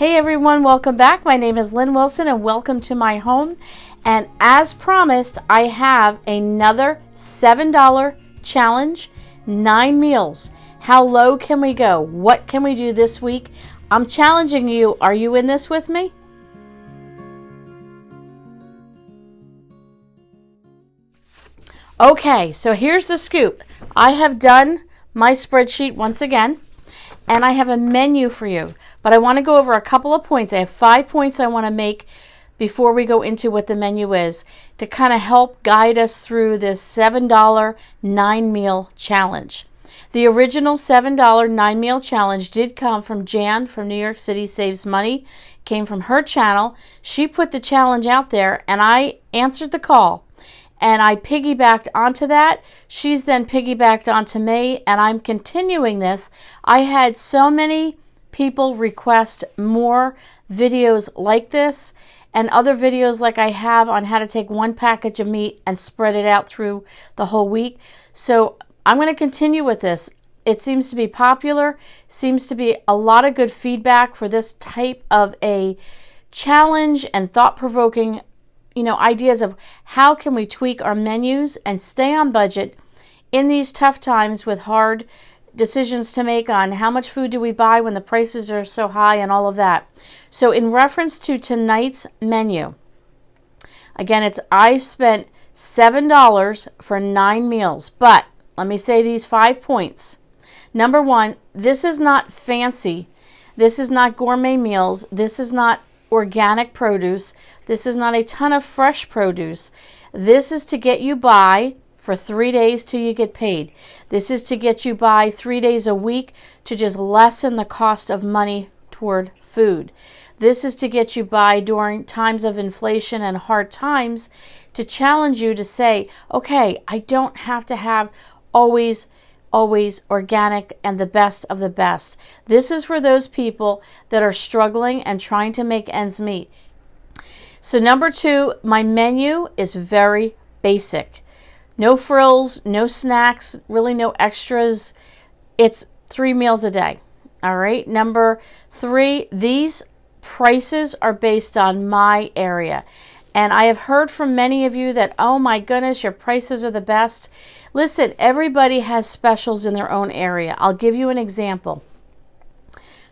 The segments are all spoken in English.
Hey everyone, welcome back. My name is Lynn Wilson and welcome to my home. And as promised, I have another $7 challenge, 9 meals. How low can we go? What can we do this week? I'm challenging you. Are you in this with me? Okay, so here's the scoop. I have done my spreadsheet once again, and I have a menu for you. But I want to go over a couple of points. I have 5 points I want to make before we go into what the menu is to kind of help guide us through this $7 9-meal challenge. The original $7 9-meal challenge did come from Jan from New York City Saves Money. Came from her channel. She put the challenge out there, and I answered the call. And I piggybacked onto that. She's then piggybacked onto me, and I'm continuing this. I had so many people request more videos like this and other videos like I have on how to take one package of meat and spread it out through the whole week. So I'm going to continue with this. It seems to be popular, seems to be a lot of good feedback for this type of a challenge and thought-provoking ideas of how can we tweak our menus and stay on budget in these tough times with hard decisions to make on how much food do we buy when the prices are so high and all of that. So in reference to tonight's menu, again, I've spent $7 for 9 meals, but let me say these 5 points. Number one, this is not fancy. This is not gourmet meals. This is not organic produce. This is not a ton of fresh produce. This is to get you by for 3 days till you get paid. This is to get you by 3 days a week to just lessen the cost of money toward food. This is to get you by during times of inflation and hard times, to challenge you to say, okay, I don't have to have always organic and the best of the best. This is for those people that are struggling and trying to make ends meet. So number 2, my menu is very basic. No frills, no snacks, really no extras. It's 3 meals a day. All right. Number 3, these prices are based on my area. And I have heard from many of you that, oh my goodness, your prices are the best. Listen, everybody has specials in their own area. I'll give you an example.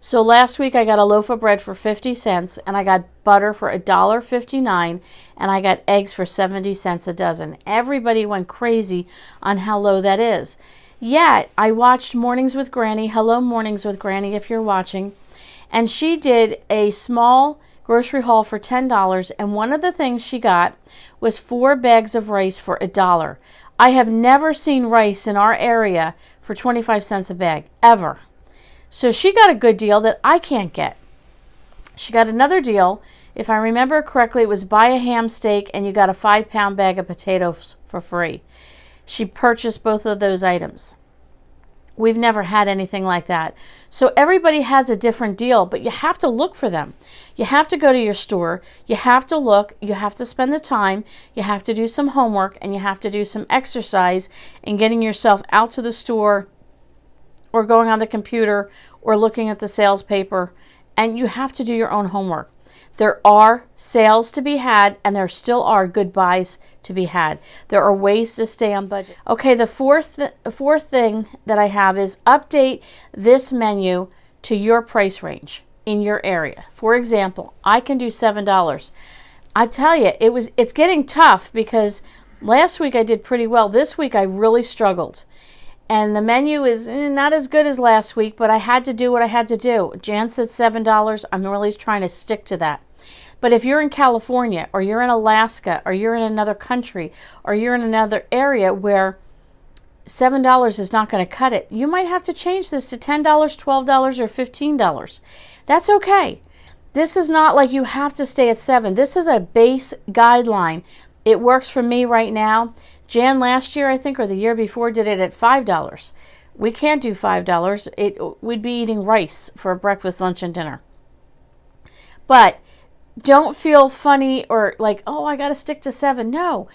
So last week I got a loaf of bread for 50 cents and I got butter for $1.59 and I got eggs for 70 cents a dozen. Everybody went crazy on how low that is. Yet I watched Mornings with Granny. Hello, Mornings with Granny, if you're watching. And she did a small grocery haul for $10, and one of the things she got was 4 bags of rice for $1. I have never seen rice in our area for 25 cents a bag, ever. So she got a good deal that I can't get. She got another deal. If I remember correctly, it was buy a ham steak and you got a 5-pound bag of potatoes for free. She purchased both of those items. We've never had anything like that. So everybody has a different deal, but you have to look for them. You have to go to your store. You have to look. You have to spend the time. You have to do some homework, and you have to do some exercise in getting yourself out to the store or going on the computer or looking at the sales paper, and you have to do your own homework. There are sales to be had, and there still are good buys to be had. There are ways to stay on budget. Okay, the fourth thing that I have is update this menu to your price range in your area. For example, I can do $7. I tell you, it's getting tough because last week I did pretty well. This week I really struggled. And the menu is not as good as last week, but I had to do what I had to do. Jan said $7. I'm really trying to stick to that. But if you're in California, or you're in Alaska, or you're in another country, or you're in another area where $7 is not going to cut it, you might have to change this to $10, $12, or $15. That's okay. This is not like you have to stay at 7. This is a base guideline. It works for me right now. Jan last year, I think, or the year before, did it at $5. We can't do $5. We'd be eating rice for breakfast, lunch, and dinner. But don't feel funny or like, oh, I got to stick to 7. No.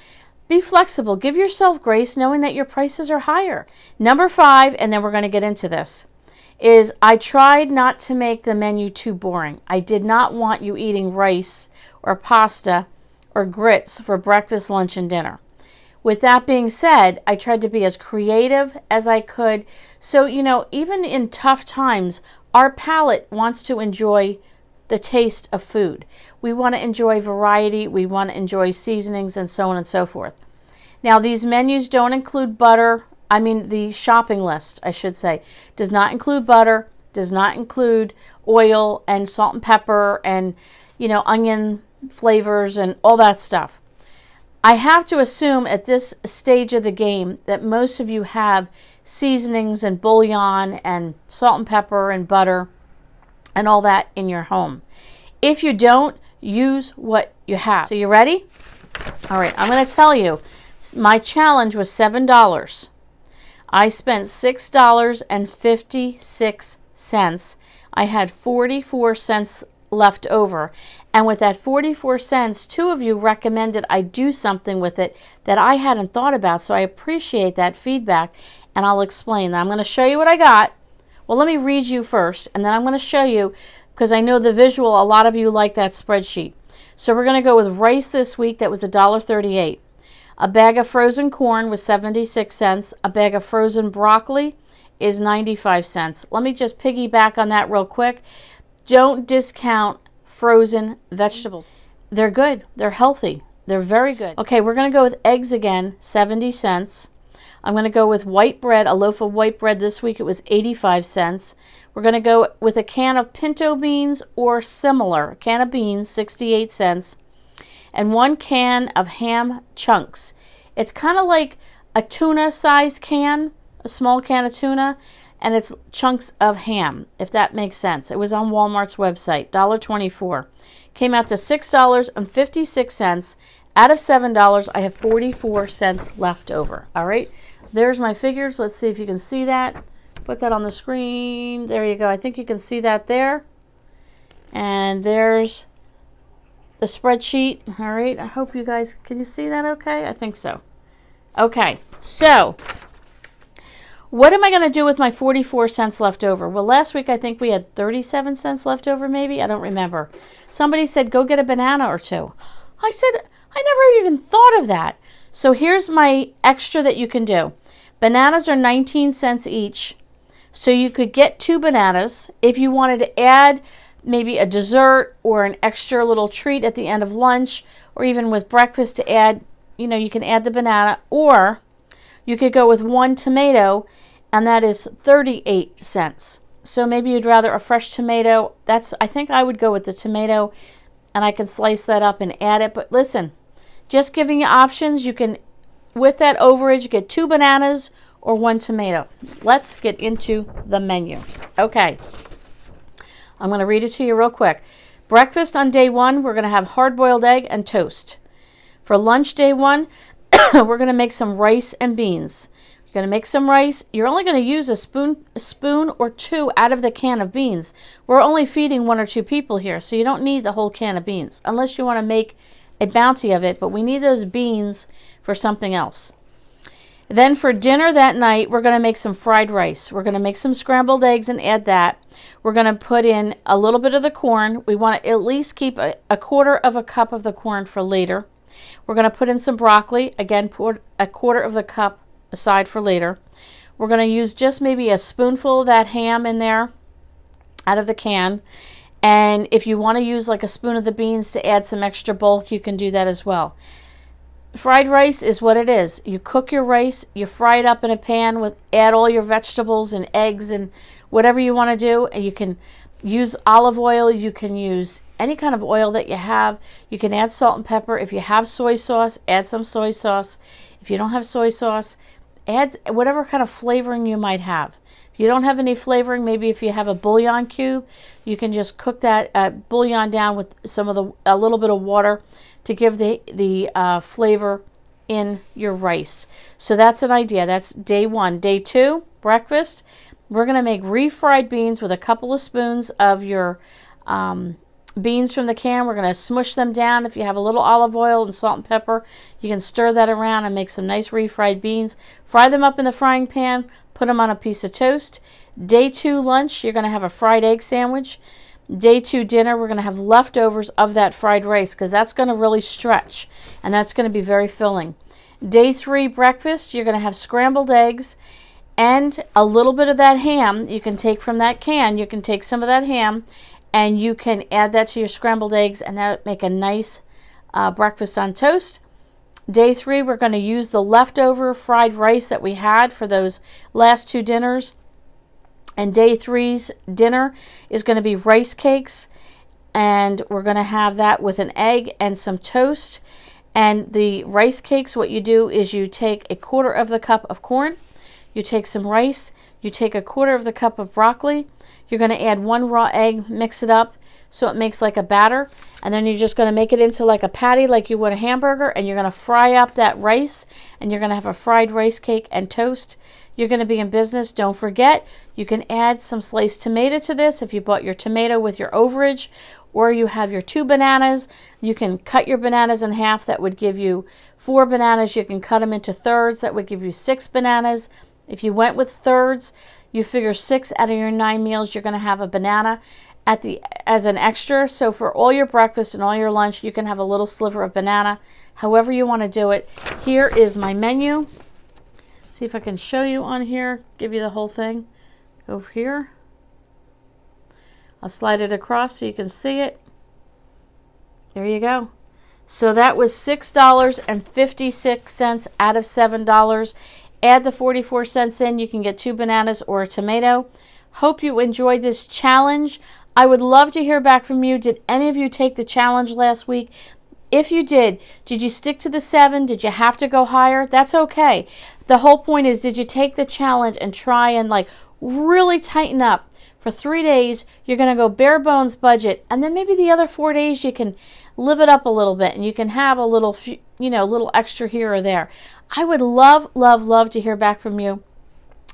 Be flexible. Give yourself grace knowing that your prices are higher. Number 5, and then we're going to get into this, is I tried not to make the menu too boring. I did not want you eating rice or pasta or grits for breakfast, lunch, and dinner. With that being said, I tried to be as creative as I could. So, even in tough times, our palate wants to enjoy the taste of food. We want to enjoy variety. We want to enjoy seasonings and so on and so forth. Now, these menus don't include butter. The shopping list, I should say, does not include butter, does not include oil and salt and pepper and, onion flavors and all that stuff. I have to assume at this stage of the game that most of you have seasonings and bouillon and salt and pepper and butter and all that in your home. If you don't, use what you have. So you ready? All right, I'm going to tell you, my challenge was $7. I spent $6.56. I had 44 cents left over. And with that 44 cents, 2 of you recommended I do something with it that I hadn't thought about. So I appreciate that feedback, and I'll explain. Now I'm going to show you what I got. Well, let me read you first, and then I'm going to show you, because I know the visual, a lot of you like that spreadsheet. So we're going to go with rice this week. That was $1.38. A bag of frozen corn was 76 cents. A bag of frozen broccoli is 95 cents. Let me just piggyback on that real quick. Don't discount frozen vegetables. They're good. They're healthy. They're very good. Okay, we're going to go with eggs again, 70 cents. I'm going to go with white bread, a loaf of white bread this week. It was 85 cents. We're going to go with a can of pinto beans or similar. A can of beans, 68 cents. And 1 can of ham chunks. It's kind of like a tuna size can, a small can of tuna, and it's chunks of ham, if that makes sense. It was on Walmart's website, $1.24. Came out to $6.56. Out of $7, I have 44 cents left over. All right, there's my figures. Let's see if you can see that. Put that on the screen. There you go. I think you can see that there. And there's the spreadsheet. All right, I hope you guys, can you see that okay? I think so. Okay, so what am I going to do with my 44 cents left over? Well, last week I think we had 37 cents left over maybe. I don't remember. Somebody said go get a banana or 2. I said I never even thought of that. So here's my extra that you can do. Bananas are 19 cents each. So you could get 2 bananas. If you wanted to add maybe a dessert or an extra little treat at the end of lunch, or even with breakfast to add, you can add the banana, or you could go with 1 tomato, and that is 38 cents. So maybe you'd rather a fresh tomato. I think I would go with the tomato, and I can slice that up and add it. But listen, just giving you options. You can, with that overage, get 2 bananas or 1 tomato. Let's get into the menu. Okay. I'm going to read it to you real quick. Breakfast on day 1, we're going to have hard-boiled egg and toast. For lunch day 1, we're going to make some rice and beans. You're going to make some rice. You're only going to use a spoon or 2 out of the can of beans. We're only feeding 1 or 2 people here, so you don't need the whole can of beans, unless you want to make a bounty of it, but we need those beans for something else. Then for dinner that night, we're going to make some fried rice. We're going to make some scrambled eggs and add that. We're going to put in a little bit of the corn. We want to at least keep a 1/4 of a cup of the corn for later. We're going to put in some broccoli. Again, put a 1/4 of the cup aside for later. We're going to use just maybe a spoonful of that ham in there out of the can. And if you want to use like a spoon of the beans to add some extra bulk, you can do that as well. Fried rice is what it is. You cook your rice, you fry it up in a pan add all your vegetables and eggs and whatever you want to do. And you can use olive oil. You can use any kind of oil that you have. You can add salt and pepper. If you have soy sauce, add some soy sauce. If you don't have soy sauce, add whatever kind of flavoring you might have. If you don't have any flavoring, maybe if you have a bouillon cube, you can just cook that bouillon down with a little bit of water to give the flavor in your rice. So that's an idea. That's day 1. Day 2, breakfast. We're going to make refried beans with a couple of spoons of your beans from the can. We're going to smush them down. If you have a little olive oil and salt and pepper, you can stir that around and make some nice refried beans. Fry them up in the frying pan. Put them on a piece of toast. Day 2 lunch, you're going to have a fried egg sandwich. Day 2 dinner, we're going to have leftovers of that fried rice because that's going to really stretch and that's going to be very filling. Day 3 breakfast, you're going to have scrambled eggs and a little bit of that ham. You can take from that can. You can take some of that ham and you can add that to your scrambled eggs and that'll make a nice breakfast on toast. Day 3, we're going to use the leftover fried rice that we had for those last 2 dinners. And day 3's dinner is going to be rice cakes. And we're going to have that with an egg and some toast. And the rice cakes, what you do is you take a 1/4 of the cup of corn. You take some rice. You take a 1/4 of the cup of broccoli. You're going to add 1 raw egg, mix it up so it makes like a batter. And then you're just going to make it into like a patty like you would a hamburger. And you're going to fry up that rice. And you're going to have a fried rice cake and toast. You're going to be in business. Don't forget, you can add some sliced tomato to this if you bought your tomato with your overage. Or you have your 2 bananas. You can cut your bananas in half. That would give you 4 bananas. You can cut them into thirds. That would give you 6 bananas. If you went with thirds, you figure 6 out of your 9 meals, you're going to have a banana as an extra. So for all your breakfast and all your lunch, you can have a little sliver of banana, however you want to do it. Here is my menu. See if I can show you on here, give you the whole thing. Over here. I'll slide it across so you can see it. There you go. So that was $6.56 out of $7. Add the 44 cents in. You can get 2 bananas or a tomato. Hope you enjoyed this challenge. I would love to hear back from you. Did any of you take the challenge last week? If you did you stick to the 7? Did you have to go higher? That's okay. The whole point is, did you take the challenge and try and like really tighten up? For 3 days, you're going to go bare bones budget. And then maybe the other 4 days, you can live it up a little bit. And you can have a little, little extra here or there. I would love, love, love to hear back from you.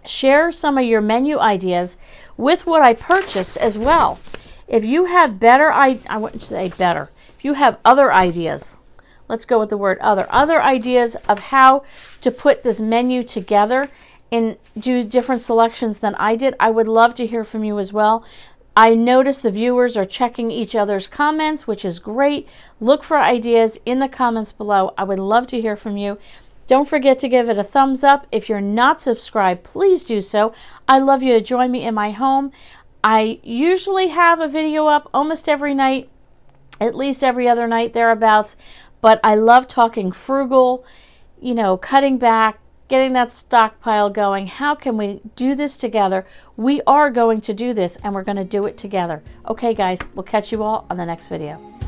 Share some of your menu ideas with what I purchased as well. If you have better, I wouldn't say better. If you have other ideas, let's go with the word other ideas of how to put this menu together and do different selections than I did, I would love to hear from you as well. I notice the viewers are checking each other's comments, which is great. Look for ideas in the comments below. I would love to hear from you. Don't forget to give it a thumbs up. If you're not subscribed, please do so. I'd love you to join me in my home. I usually have a video up almost every night, at least every other night thereabouts. But I love talking frugal, cutting back, getting that stockpile going. How can we do this together? We are going to do this and we're going to do it together. Okay, guys, we'll catch you all on the next video.